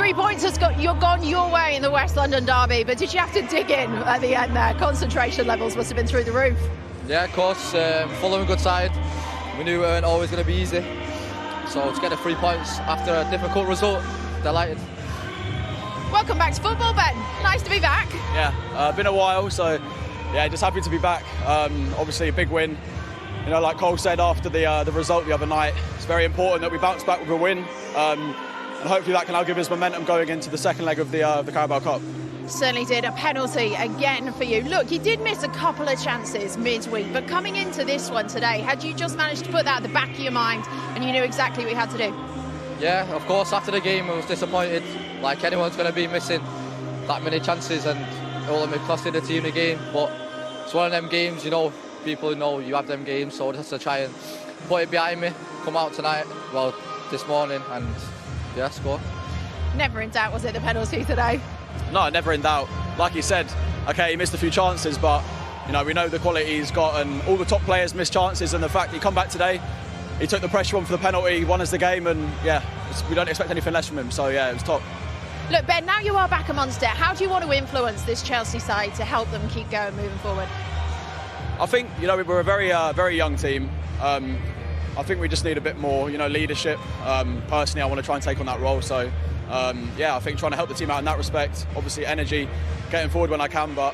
3 points has gone your way in the West London derby, but did you have to dig in at the end there? Concentration levels must have been through the roof. Yeah, of course. Fulham a good side. We knew we weren't always going to be easy. So to get the 3 points after a difficult result, delighted. Welcome back to football, Ben. Nice to be back. Yeah, been a while, so yeah, just happy to be back. Obviously a big win. You know, like Cole said after the result the other night, it's very important that we bounce back with a win. And hopefully that can now give us momentum going into the second leg of the Carabao Cup. Certainly did. A penalty again for you. Look, you did miss a couple of chances midweek, but coming into this one today, had you just managed to put that at the back of your mind and you knew exactly what you had to do? Yeah, of course, after the game I was disappointed. Like anyone's going to be missing that many chances and ultimately costing the team the game. But it's one of them games, you know, people know you have them games, so just to try and put it behind me, come out tonight, well, this morning, and yeah, score. Never in doubt, was it, the penalty today? No, never in doubt. Like you said, okay, he missed a few chances, but you know, we know the quality he's got, and all the top players miss chances, and the fact he come back today, he took the pressure on for the penalty, won us the game, and yeah, we don't expect anything less from him, so yeah, it was top. Look, Ben, now you are back amongst it, how do you want to influence this Chelsea side to help them keep going moving forward? I think, you know, we're a very young team. I think we just need a bit more, you know, leadership. Personally, I want to try and take on that role. So, yeah, I think trying to help the team out in that respect. Obviously, energy, getting forward when I can, but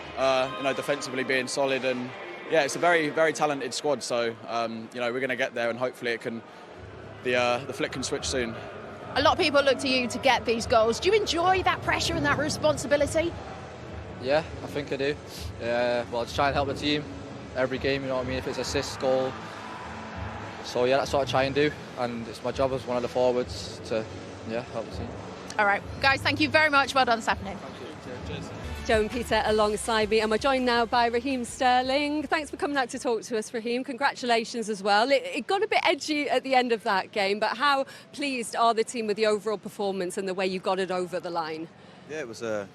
you know, defensively being solid. And yeah, it's a very talented squad. So, you know, we're going to get there, and hopefully, the flick can switch soon. A lot of people look to you to get these goals. Do you enjoy that pressure and that responsibility? Yeah, I think I do. Well, just try and help the team every game. You know what I mean? If it's assist, goal. So yeah, that's what I try and do, and it's my job as one of the forwards to help the team. All right, guys, thank you very much. Well done this afternoon. Cheers. Joe and Peter alongside me, and we're joined now by Raheem Sterling. Thanks for coming out to talk to us, Raheem. Congratulations as well. It got a bit edgy at the end of that game, but how pleased are the team with the overall performance and the way you got it over the line? Yeah, it was a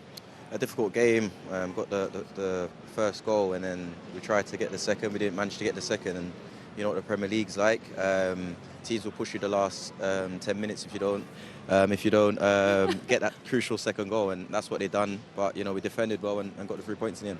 difficult game. Got the first goal, and then we tried to get the second. We didn't manage to get the second, and you know what the Premier League's like. Teams will push you the last 10 minutes if you don't get that crucial second goal, and that's what they done. But you know, we defended well and got the 3 points in the end.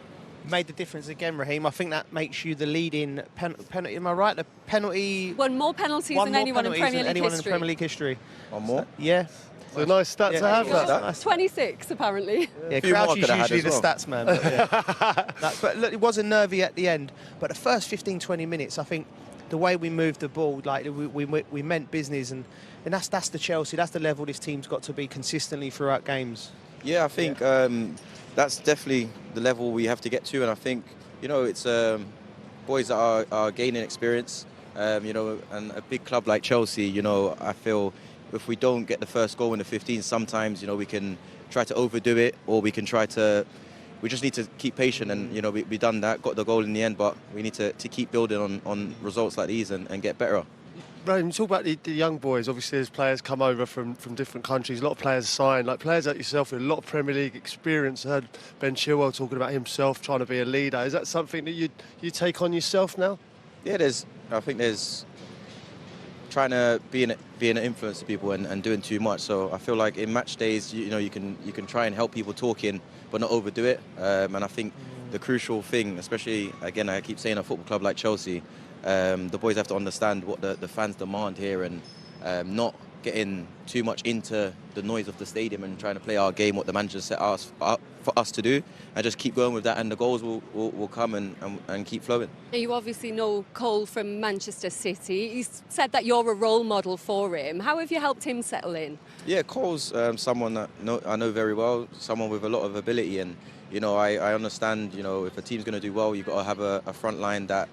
Made the difference again, Raheem. I think that makes you the leading penalty. Am I right? The penalty. Won more penalties than anyone in Premier League history. One more. Yeah. It's a nice stat to have. That. 26, apparently. Yeah, Crouchy's usually the stats man. But, yeah. But look, it wasn't nervy at the end. But the first 15-20 minutes, I think the way we moved the ball, like we meant business, and that's the Chelsea. That's the level this team's got to be consistently throughout games. Yeah, I think that's definitely the level we have to get to, and I think, you know, it's boys that are gaining experience. You know, and a big club like Chelsea, you know, I feel if we don't get the first goal in the 15, sometimes, you know, we can try to overdo it, or we just need to keep patient, and you know, we done that, got the goal in the end, but we need to keep building on results like these and get better. Brian, you talk about the young boys. Obviously, as players come over from different countries, a lot of players sign, like players like yourself with a lot of Premier League experience. I heard Ben Chilwell talking about himself trying to be a leader. Is that something that you take on yourself now? Yeah, I think there's trying to be an influence to people and doing too much. So I feel like in match days, you know, you can try and help people talking, but not overdo it. And I think the crucial thing, especially, again, I keep saying a football club like Chelsea, the boys have to understand what the fans demand here, and not getting too much into the noise of the stadium and trying to play our game, what the manager set us up for us to do, and just keep going with that, and the goals will come and keep flowing. You obviously know Cole from Manchester City. He's said that you're a role model for him. How have you helped him settle in? Yeah, Cole's someone that I know very well, someone with a lot of ability, and you know, I understand, you know, if a team's going to do well, you've got to have a front line that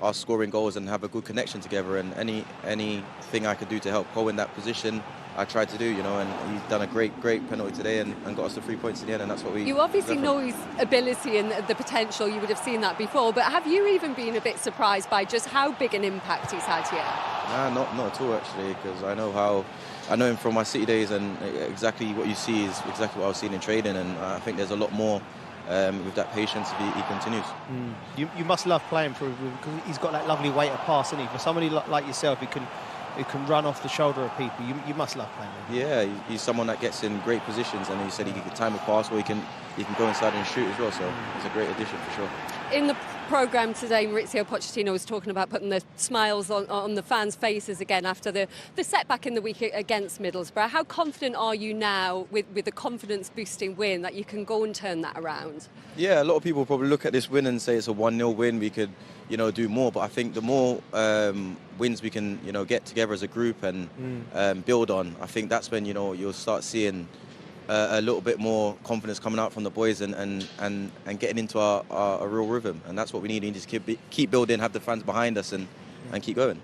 are scoring goals and have a good connection together, and anything I could do to help Cole in that position, I tried to do, you know, and he's done a great penalty today and got us the 3 points in the end, and that's what we... You obviously know his ability and the potential. You would have seen that before, but have you even been a bit surprised by just how big an impact he's had here? Nah, not at all, actually, because I know him from my City days, and exactly what you see is exactly what I was seeing in training, and I think there's a lot more with that patience if he continues. You must love playing for him, because he's got that lovely weight of pass, isn't he? For somebody like yourself, he can who can run off the shoulder of people. You must love playing with him. Yeah, he's someone that gets in great positions, and he said he can time a pass, or he can go inside and shoot as well. So it's a great addition for sure. In the programme today, Mauricio Pochettino was talking about putting the smiles on the fans' faces again after the setback in the week against Middlesbrough. How confident are you now with the confidence-boosting win that you can go and turn that around? Yeah, a lot of people probably look at this win and say it's a 1-0 win. We could, do more. But I think the more wins we can, get together as a group and build on, I think that's when, you'll start seeing a little bit more confidence coming out from the boys and getting into our real rhythm. And that's what we need. We need to keep building, have the fans behind us and keep going.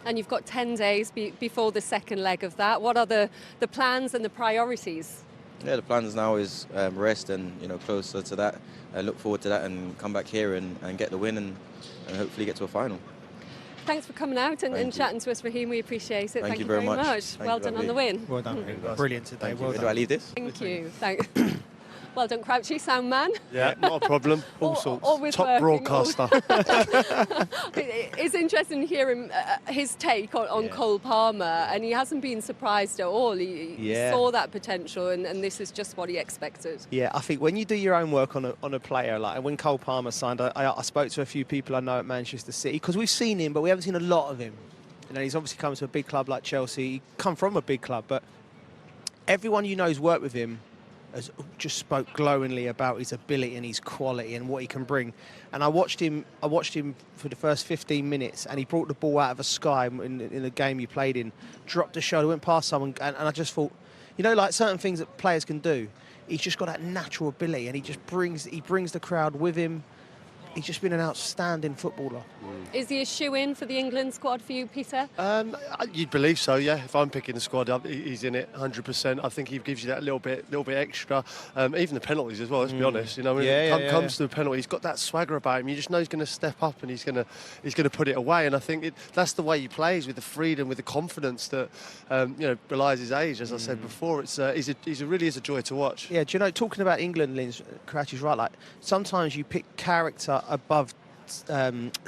And you've got 10 days before the second leg of that. What are the plans and the priorities? Yeah, the plans now is rest and, closer to that. I look forward to that and come back here and get the win and hopefully get to a final. Thanks for coming out and chatting to us, Raheem. We appreciate it. Thank you very much. Well done on the win. Well done. Brilliant today. Well done. Do I leave this? Thank you. Well done, Crouchy, sound man. Yeah, not a problem. All sorts. Always Top working, broadcaster. It's interesting to hear him, his take on Cole Palmer, and he hasn't been surprised at all. He saw that potential, and this is just what he expected. Yeah, I think when you do your own work on a player, like when Cole Palmer signed, I spoke to a few people I know at Manchester City, because we've seen him, but we haven't seen a lot of him. He's obviously come to a big club like Chelsea. He come from a big club, but everyone who's worked with him has just spoke glowingly about his ability and his quality and what he can bring. And I watched him for the first 15 minutes, and he brought the ball out of the sky in the game he played in, dropped the shoulder, went past someone, and I just thought, like certain things that players can do, he's just got that natural ability, and he brings the crowd with him. He's just been an outstanding footballer. Is he a shoe-in for the England squad for you, Peter? You'd believe so, yeah. If I'm picking the squad, he's in it 100%. I think he gives you that little bit extra. Even the penalties as well. Let's be honest. When it comes to the penalty, he's got that swagger about him. You just know he's going to step up and he's going to put it away. And I think that's the way he plays, with the freedom, with the confidence that belies his age. As I said before, he really is a joy to watch. Yeah, do talking about England, Lynn, Crouchy's right. Like sometimes you pick character above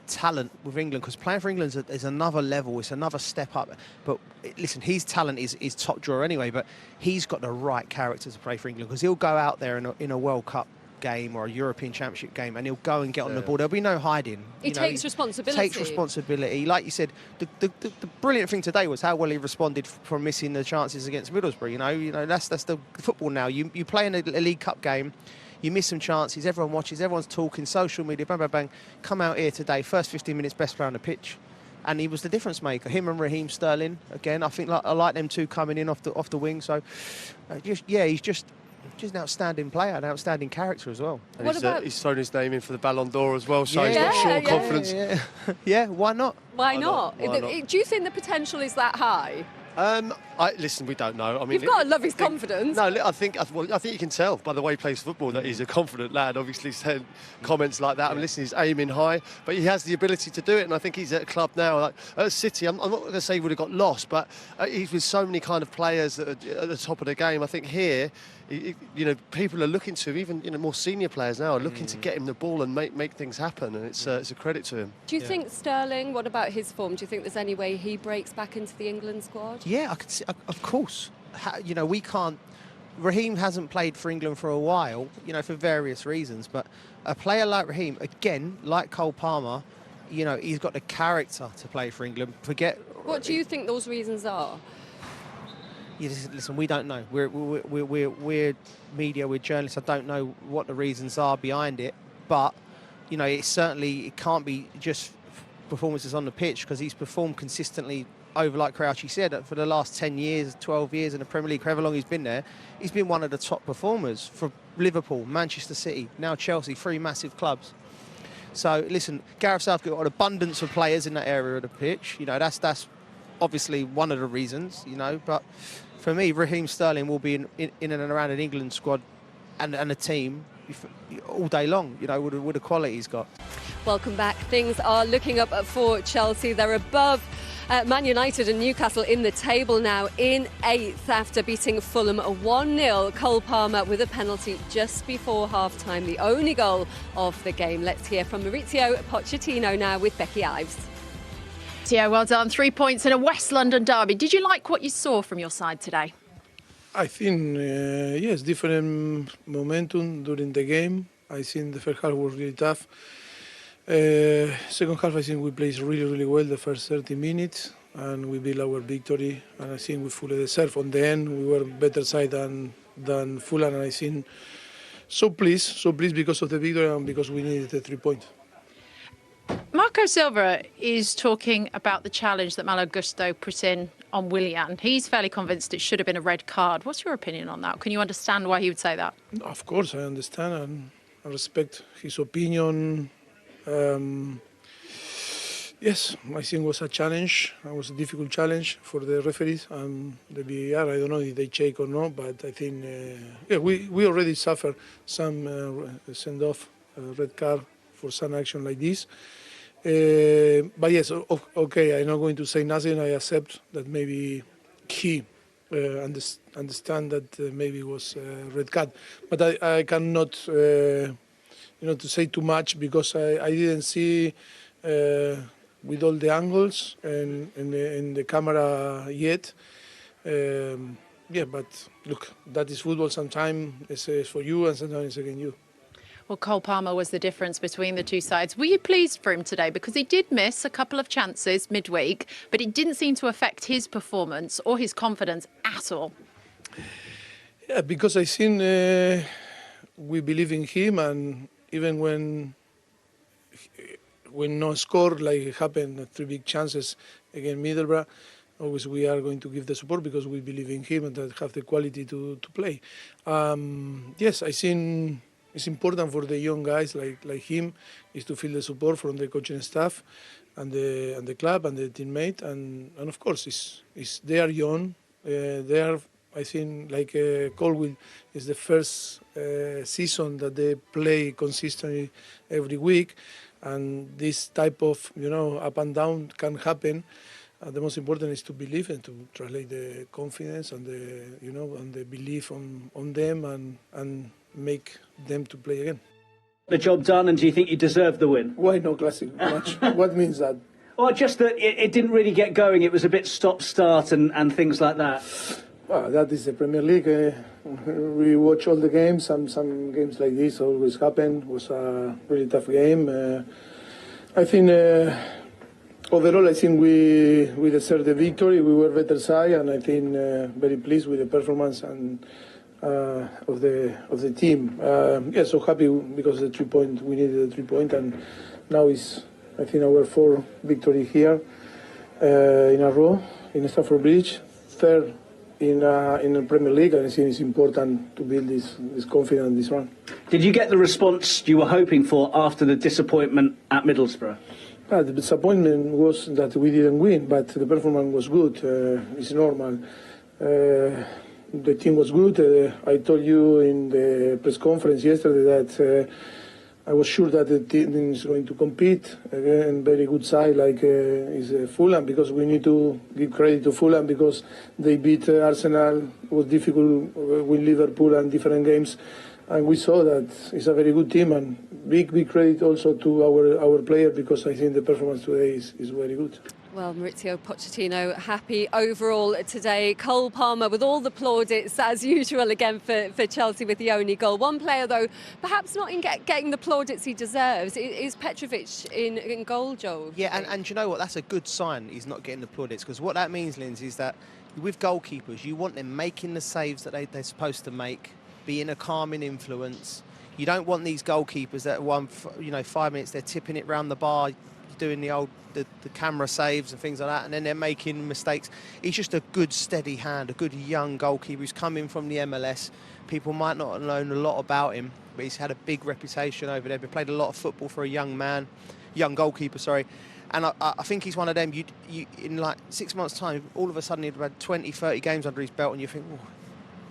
talent with England, because playing for England is another level, it's another step up. But listen, his talent is top drawer anyway, but he's got the right character to play for England, because he'll go out there in a World Cup game or a European Championship game, and he'll go and get on the ball. There'll be no hiding. He takes responsibility. Like you said, the brilliant thing today was how well he responded from missing the chances against Middlesbrough. That's the football now. You play in a League Cup game, you miss some chances, everyone watches, everyone's talking, social media, bang, bang, bang. Come out here today, first 15 minutes, best player on the pitch. And he was the difference maker. Him and Raheem Sterling, again, I like them two coming in off the wing. So, he's just an outstanding player, an outstanding character as well. And he's thrown his name in for the Ballon d'Or as well, so he's got short confidence. Yeah, why not? Why not? Do you think the potential is that high? Listen, we don't know. I mean, you've got to love his confidence. No, I think you can tell by the way he plays football that he's a confident lad. Obviously, said comments like that. I mean, listen, he's aiming high, but he has the ability to do it. And I think he's at a club now, like at City. I'm not going to say he would have got lost, but he's with so many kind of players that are at the top of the game. I think here, people are looking to him, even more senior players now are looking to get him the ball and make things happen, and it's a credit to him. Do you think Sterling, what about his form? Do you think there's any way he breaks back into the England squad? Yeah, I could see, of course. We can't. Raheem hasn't played for England for a while, for various reasons, but a player like Raheem, again, like Cole Palmer, he's got the character to play for England. What do you think those reasons are? Listen, we don't know. We're media, we're journalists. I don't know what the reasons are behind it, but it can't be just performances on the pitch, because he's performed consistently over, like Crouchy said, for the last 10 years, 12 years in the Premier League, however long he's been there. He's been one of the top performers for Liverpool, Manchester City, now Chelsea, 3 massive clubs. So listen, Gareth Southgate got an abundance of players in that area of the pitch. That's obviously one of the reasons. But for me, Raheem Sterling will be in and around an England squad and a team all day long, with the quality he's got. Welcome back. Things are looking up for Chelsea. They're above Man United and Newcastle in the table now, in 8th after beating Fulham 1-0. Cole Palmer with a penalty just before half-time, the only goal of the game. Let's hear from Mauricio Pochettino now with Becky Ives. Yeah, well done. 3 points in a West London derby. Did you like what you saw from your side today? I think, yes, different momentum during the game. I think the first half was really tough. Second half, I think we played really, really well the first 30 minutes and we built our victory. And I think we fully deserved. On the end, we were better side than Fulham. And I think so pleased because of the victory and because we needed the 3 points. Marco Silva is talking about the challenge that Malo Gusto put in on Willian. He's fairly convinced it should have been a red card. What's your opinion on that? Can you understand why he would say that? Of course, I understand and I respect his opinion. Yes, I think it was a challenge. It was a difficult challenge for the referees and the VAR. I don't know if they check or not, but I think we already suffered some send-off, red card for some action like this. But yes, okay, I'm not going to say nothing. I accept that maybe he understand that maybe it was red card, but I cannot, to say too much because I didn't see with all the angles and in the camera yet. But look, that is football. Sometimes it's for you and sometimes it's against you. Well, Cole Palmer was the difference between the two sides. Were you pleased for him today? Because he did miss a couple of chances midweek, but it didn't seem to affect his performance or his confidence at all. Yeah, because I think we believe in him, and even when no score, like it happened, 3 big chances against Middlesbrough, always we are going to give the support because we believe in him and that have the quality to play. Yes, I think it's important for the young guys like him is to feel the support from the coaching staff and the club and the teammate and of course they are young. They are, I think, like Colwill is the first season that they play consistently every week, and this type of up and down can happen. The most important is to believe and to translate the confidence and the belief on them and make them to play again. The job done, and do you think you deserve the win? Why no classic match? What means that? Well, just that it didn't really get going. It was a bit stop-start and things like that. Well, that is the Premier League. We watch all the games. Some games like this always happen. It was a really tough game. I think overall, I think we deserved the victory. We were better side, and I think very pleased with the performance and of the team. So happy because of the 3 point. We needed the 3 point, and now is I think our 4th victory here in a row in Stamford Bridge, 3rd in the Premier League, and I think it's important to build this confidence this run. Did you get the response you were hoping for after the disappointment at Middlesbrough? The disappointment was that we didn't win, but the performance was good. It's normal. The team was good. I told you in the press conference yesterday that I was sure that the team is going to compete again. Very good side like is Fulham, because we need to give credit to Fulham because they beat Arsenal. It was difficult with Liverpool and different games, and we saw that it's a very good team. And big credit also to our player because I think the performance today is very good. Well, Mauricio Pochettino happy overall today. Cole Palmer with all the plaudits as usual again for Chelsea with the only goal. One player though, perhaps not in getting the plaudits he deserves, is Petrovic in goal, Joel. Yeah, and you know what? That's a good sign he's not getting the plaudits, because what that means, Lindsay, is that with goalkeepers, you want them making the saves that they're supposed to make, being a calming influence. You don't want these goalkeepers that 5 minutes they're tipping it round the bar, doing the camera saves and things like that, and then they're making mistakes. He's just a good steady hand, a good young goalkeeper who's coming from the MLS. People might not have known a lot about him, but he's had a big reputation over there. He played a lot of football for a young goalkeeper, sorry. And I think he's one of them, you in like 6 months' time, all of a sudden he'd had 20, 30 games under his belt, and you think, oh,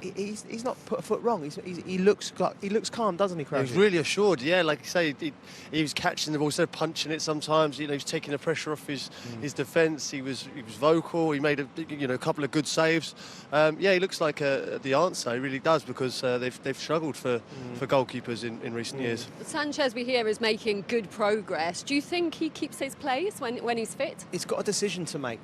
he's not put a foot wrong. He looks calm, doesn't he, He Craig? was really assured, yeah. Like you say, he was catching the ball, instead of punching it. Sometimes, he was taking the pressure off his defence. He was vocal. He made a couple of good saves. He looks like the answer. He really does, because they've struggled for goalkeepers in recent years. Sanchez, we hear, is making good progress. Do you think he keeps his place when he's fit? He's got a decision to make.